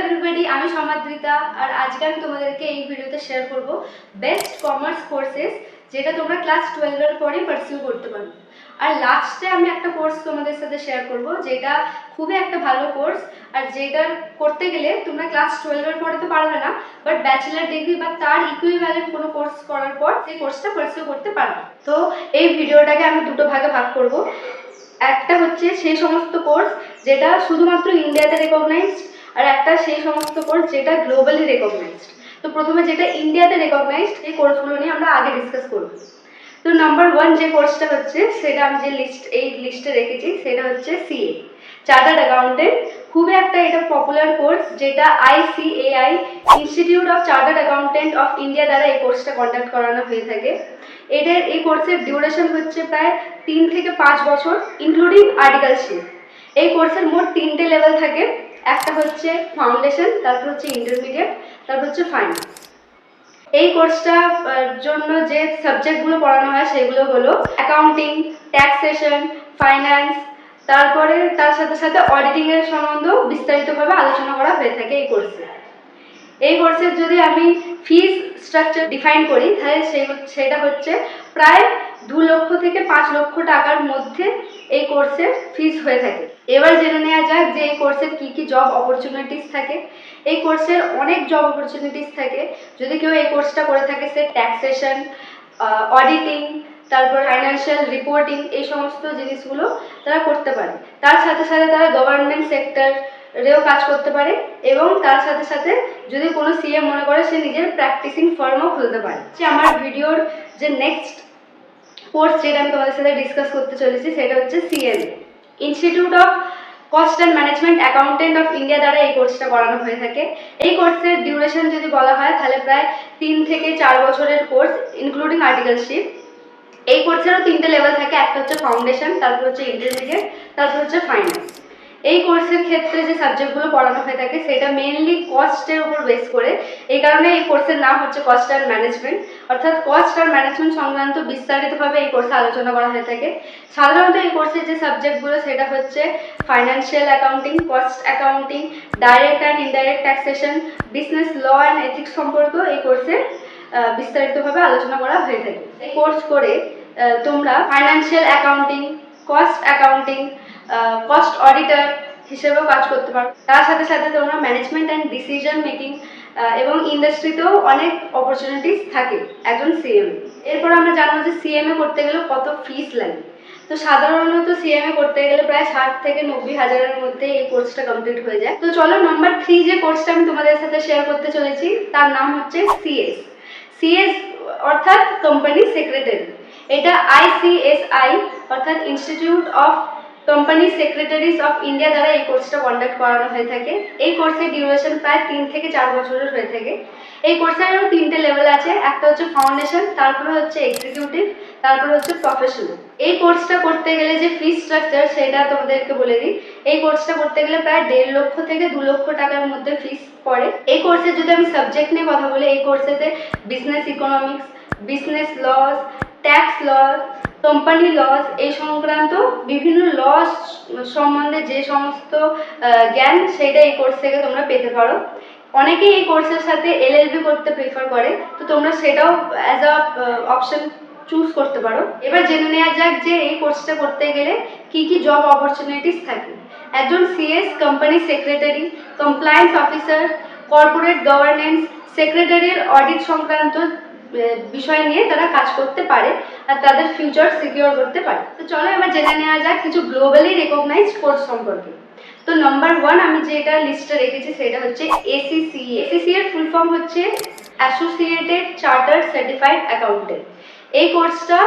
Everybody, আমি সমাদৃতা আর আজকে আমি তোমাদেরকে এই ভিডিওতে শেয়ার করব বেস্ট কমার্স কোর্সেস যেটা তোমরা ক্লাস 12 এর পরে পারসিউ করতে পারো। আর লাস্টে আমি একটা কোর্স তোমাদের সাথে শেয়ার করব যেটা খুবই একটা ভালো কোর্স, আর যেটা করতে গেলে তোমরা ক্লাস 12 এর পরে তো পারবে না, বাট ব্যাচেলার ডিগ্রি বা তার ইকুইভ্যালেন্ট কোনো কোর্স করার পর সেই কোর্সটা পারসিউ করতে পারবে। তো এই ভিডিওটাকে আমি দুটো ভাগে ভাগ করব। একটা হচ্ছে সেই সমস্ত কোর্স যেটা শুধুমাত্র ইন্ডিয়াতে রেকগনাইজড, আর একটা সেই সমস্ত কোর্স যেটা গ্লোবালি রেকগনাইজড। তো প্রথমে যেটা ইন্ডিয়াতে রেকগনাইজড এই কোর্সগুলো নিয়ে আমরা আগে ডিসকাস করব। তো নাম্বার 1 যে কোর্সটা হচ্ছে, সেটা আমি যে লিস্টে রেখেছি সেটা হচ্ছে সিএ, চার্টার্ড অ্যাকাউন্টেন্ট। খুবই একটা এটা পপুলার কোর্স, যেটা ICAI institute of chartered accountant of India দ্বারা এই কোর্সটা কন্ডাক্ট করানো হয়ে থাকে। এই কোর্সের ডিউরেশন হচ্ছে প্রায় 3 থেকে 5 বছর ইনক্লুডিং আর্টিকেলশিপ। এই কোর্সের মোট 3টে লেভেল থাকে। একটা হচ্ছে ফাউন্ডেশন, তারপর হচ্ছে ইন্টারমিডিয়েট, তারপর হচ্ছে ফাইনাল। এই কোর্সটার জন্য যে সাবজেক্টগুলো পড়ানো হয় সেগুলো হলো অ্যাকাউন্টিং, ট্যাক্সেশন, ফাইন্যান্স, তারপরে তার সাথে সাথে অডিটিংয়ের সম্বন্ধেও বিস্তারিতভাবে আলোচনা করা হয়ে থাকে এই কোর্সে। এই কোর্সের যদি আমি ফিস স্ট্রাকচার ডিফাইন করি, তাহলে সেটা হচ্ছে প্রায় 2 লক্ষ থেকে 5 লক্ষ টাকার মধ্যে এই কোর্সের ফিস হয়ে থাকে। এবার জেনে নেওয়া যাক যে এই কোর্সের কী কী জব অপরচুনিটিস থাকে। এই কোর্সের অনেক জব অপরচুনিটিস থাকে। যদি কেউ এই কোর্সটা করে থাকে, সে ট্যাক্সেশন, অডিটিং, তারপর ফাইন্যান্সিয়াল রিপোর্টিং, এই সমস্ত জিনিসগুলো তারা করতে পারে। তার সাথে সাথে তারা গভর্নমেন্ট সেক্টরেও কাজ করতে পারে, এবং তার সাথে সাথে যদি কোনো সিএ মনে করে, সে নিজের প্র্যাকটিসিং ফার্মও খুলতে পারে। আমার ভিডিওর যে নেক্সট কোর্স যেটা আমি তোমাদের সাথে ডিসকাস করতে চলেছি সেটা হচ্ছে CMA, institute of cost and management accountant of India দ্বারা এই কোর্সটা করানো হয়ে থাকে। এই কোর্সের ডিউরেশন যদি বলা হয়, তাহলে প্রায় 3 থেকে 4 বছরের কোর্স ইনক্লুডিং আর্টিকেলশিপ। এই কোর্সেরও 3টে লেভেল থাকে। একটা হচ্ছে ফাউন্ডেশন, তারপর হচ্ছে ইন্টারমিডিয়েট, তারপর হচ্ছে ফাইনাল। এই কোর্সের ক্ষেত্রে যে সাবজেক্টগুলো পড়ানো হয়ে থাকে সেটা মেইনলি কস্টের উপর বেস করে। এই কারণে এই কোর্সের নাম হচ্ছে কস্ট অ্যান্ড ম্যানেজমেন্ট, অর্থাৎ কস্ট আর ম্যানেজমেন্ট সংক্রান্ত বিস্তারিতভাবে এই কোর্সে আলোচনা করা হয়ে থাকে। সাধারণত এই কোর্সের যে সাবজেক্টগুলো সেটা হচ্ছে financial accounting, cost accounting, direct and indirect taxation, business law and ethics সম্পর্কেও এই কোর্সে বিস্তারিতভাবে আলোচনা করা হয়ে থাকে। এই কোর্স করে তোমরা financial accounting, cost accounting, cost auditor হিসেবেও কাজ করতে পারো। তার সাথে সাথে তোমরা ম্যানেজমেন্ট অ্যান্ড ডিসিশন মেকিং এবং ইন্ডাস্ট্রিতেও অনেক অপরচুনিটিস থাকে একজন সিএমএ। এরপর আমরা জানবো যে সিএমএ করতে গেলে কত ফিস লাগে। তো সাধারণত সিএমএ করতে গেলে প্রায় 60 থেকে 90 হাজারের মধ্যে এই কোর্সটা কমপ্লিট হয়ে যায়। তো চলো, নাম্বার 3 যে কোর্সটা আমি তোমাদের সাথে শেয়ার করতে চলেছি তার নাম হচ্ছে সিএস অর্থাৎ কোম্পানি সেক্রেটারি। এটা ICSI অর্থাৎ institute of company secretaries of India দ্বারা এই কোর্সটা কন্ডাক্ট করানো হয়ে থাকে। এই কোর্সের ডিউরেশন প্রায় 3 থেকে 4 বছরের হয়ে থাকে। এই কোর্সেরও 3টে লেভেল আছে। একটা হচ্ছে ফাউন্ডেশন, তারপরে হচ্ছে এক্সিকিউটিভ, তারপরে হচ্ছে প্রফেশনাল। এই কোর্সটা করতে গেলে যে ফিস স্ট্রাকচার সেটা তোমাদেরকে বলে দিই। এই কোর্সটা করতে গেলে প্রায় 1.5 লক্ষ থেকে 2 লক্ষ টাকার মধ্যে ফিস পড়ে। এই কোর্সে যদি আমি সাবজেক্ট নিয়ে কথা বলি, এই কোর্সেতে business economics, business laws, tax laws, company laws, এই সংক্রান্ত বিভিন্ন লস সম্বন্ধে যে সমস্ত জ্ঞান, সেটা এই কোর্স থেকে তোমরা পেতে পারো। অনেকেই এই কোর্সের সাথে LLB করতে প্রেফার করে, তো তোমরা সেটাও অ্যাজ আ অপশন চুজ করতে পারো। এবার জেনে নেওয়া যাক যে এই কোর্সটা করতে গেলে কি কি জব অপরচুনিটিস থাকে। একজন CS company secretary, compliance officer, corporate governance, সেক্রেটারির অডিট সংক্রান্ত বিষয় নিয়ে তারা কাজ করতে পারে আর তাদের ফিউচার সিকিউর করতে পারে। তো চলো এবার জেনে নেওয়া যাক কিছু গ্লোবালি রেকগনাইজড কোর্স সম্পর্কে। তো নাম্বার 1 আমি যেটা লিস্টে রেখেছি সেটা হচ্ছে ACCA। ACCA এর ফুল ফর্ম হচ্ছে অ্যাসোসিয়েটেড চার্টার্ড সার্টিফাইড অ্যাকাউন্টেন্ট। এই কোর্সটা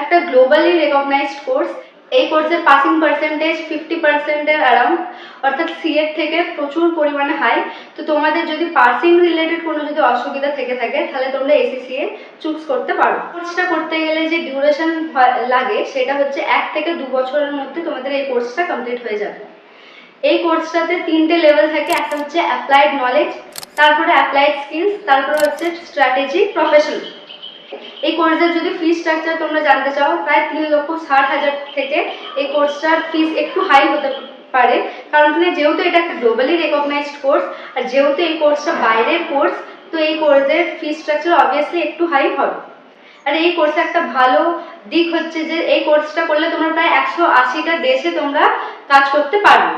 একটা গ্লোবালি রেকগনাইজড কোর্স। এই কোর্সের পাসিং পার্সেন্টেজ 50%-এর অ্যারাউন্ড, অর্থাৎ সিএর থেকে প্রচুর পরিমাণে হাই। তো তোমাদের যদি পাসিং রিলেটেড কোনো যদি অসুবিধা থেকে থাকে, তাহলে তোমরা ACCA চুজ করতে পারো। কোর্সটা করতে গেলে যে ডিউরেশন লাগে সেটা হচ্ছে 1 থেকে 2 বছরের মধ্যে তোমাদের এই কোর্সটা কমপ্লিট হয়ে যাবে। এই কোর্সটাতে 3টে লেভেল থাকে। একটা হচ্ছে অ্যাপ্লাইড নলেজ, তারপরে অ্যাপ্লাইড স্কিলস, তারপরে হচ্ছে স্ট্র্যাটেজি প্রফেশনাল। এই কোর্সের যদি ফি স্ট্রাকচার তোমরা জানতে চাও, প্রায় 3,60,000 থেকে এই কোর্সটার ফিস একটু হাই হতে পারে, কারণ যেহেতু এটা একটা গ্লোবালি রেকগনাইজড কোর্স আর যেহেতু এই কোর্সটা বাইরের কোর্স, তো এই কোর্সের ফি স্ট্রাকচার অবভিয়াসলি একটু হাই হবে। আর এই কোর্সে একটা ভালো দিক হচ্ছে যে এই কোর্সটা করলে তোমরা প্রায় 180টা দেশে তোমরা কাজ করতে পারবে।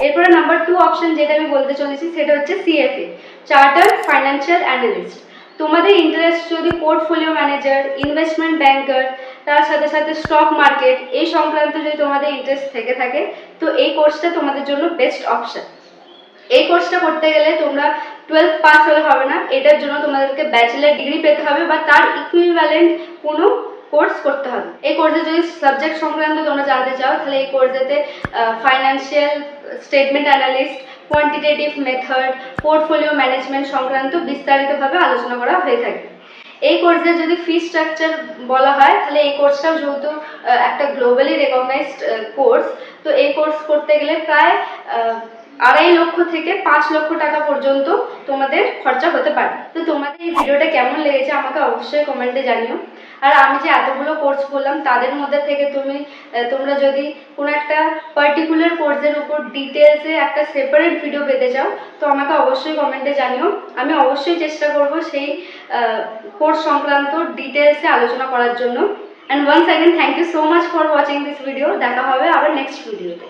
এরপরে নাম্বার 2 অপশন যেটা আমি বলতে চলেছি সেটা হচ্ছে সিএফএ, চার্টার্ড ফাইন্যান্সিয়াল অ্যানালিস্ট। তোমাদের ইন্টারেস্ট যদি পোর্টফোলিও ম্যানেজার, ইনভেস্টমেন্ট ব্যাংকার, তার সাথে সাথে স্টক মার্কেট এই সংক্রান্ত যদি তোমাদের ইন্টারেস্ট থেকে থাকে, তো এই কোর্সটা তোমাদের জন্য বেস্ট অপশন। এই কোর্সটা করতে গেলে তোমরা 12th পাস হলে হবে না, এটার জন্য তোমাদেরকে ব্যাচেলার ডিগ্রি পেতে হবে বা তার ইকুইভ্যালেন্ট কোনো কোর্স করতে হবে। এই কোর্সে যদি সাবজেক্ট সংক্রান্ত তোমরা জানতে চাও, তাহলে এই কোর্সেতে financial statement analyst, quantitative method, portfolio management সংক্রান্ত বিস্তারিতভাবে আলোচনা করা হয়ে থাকে। এই কোর্সের যদি ফি স্ট্রাকচার বলা হয়, তাহলে এই কোর্সটাও যেহেতু একটা গ্লোবালি রেকগনাইজড কোর্স, তো এই কোর্স করতে গেলে প্রায় 2.5 লক্ষ থেকে 5 লক্ষ টাকা পর্যন্ত তোমাদের খরচা হতে পারে। তো তোমাদের এই ভিডিওটা কেমন লেগেছে আমাকে অবশ্যই কমেন্টে জানিও। আর আমি যে এতগুলো কোর্স বললাম তাদের মধ্যে থেকে তোমরা যদি কোনো একটা পার্টিকুলার কোর্সের উপর ডিটেলসে একটা সেপারেট ভিডিও পেতে চাও, তো আমাকে অবশ্যই কমেন্টে জানিও। আমি অবশ্যই চেষ্টা করব সেই কোর্স সংক্রান্ত ডিটেলসে আলোচনা করার জন্য। And once again thank you so much for watching this video. দেখা হবে আবার নেক্সট ভিডিওতে।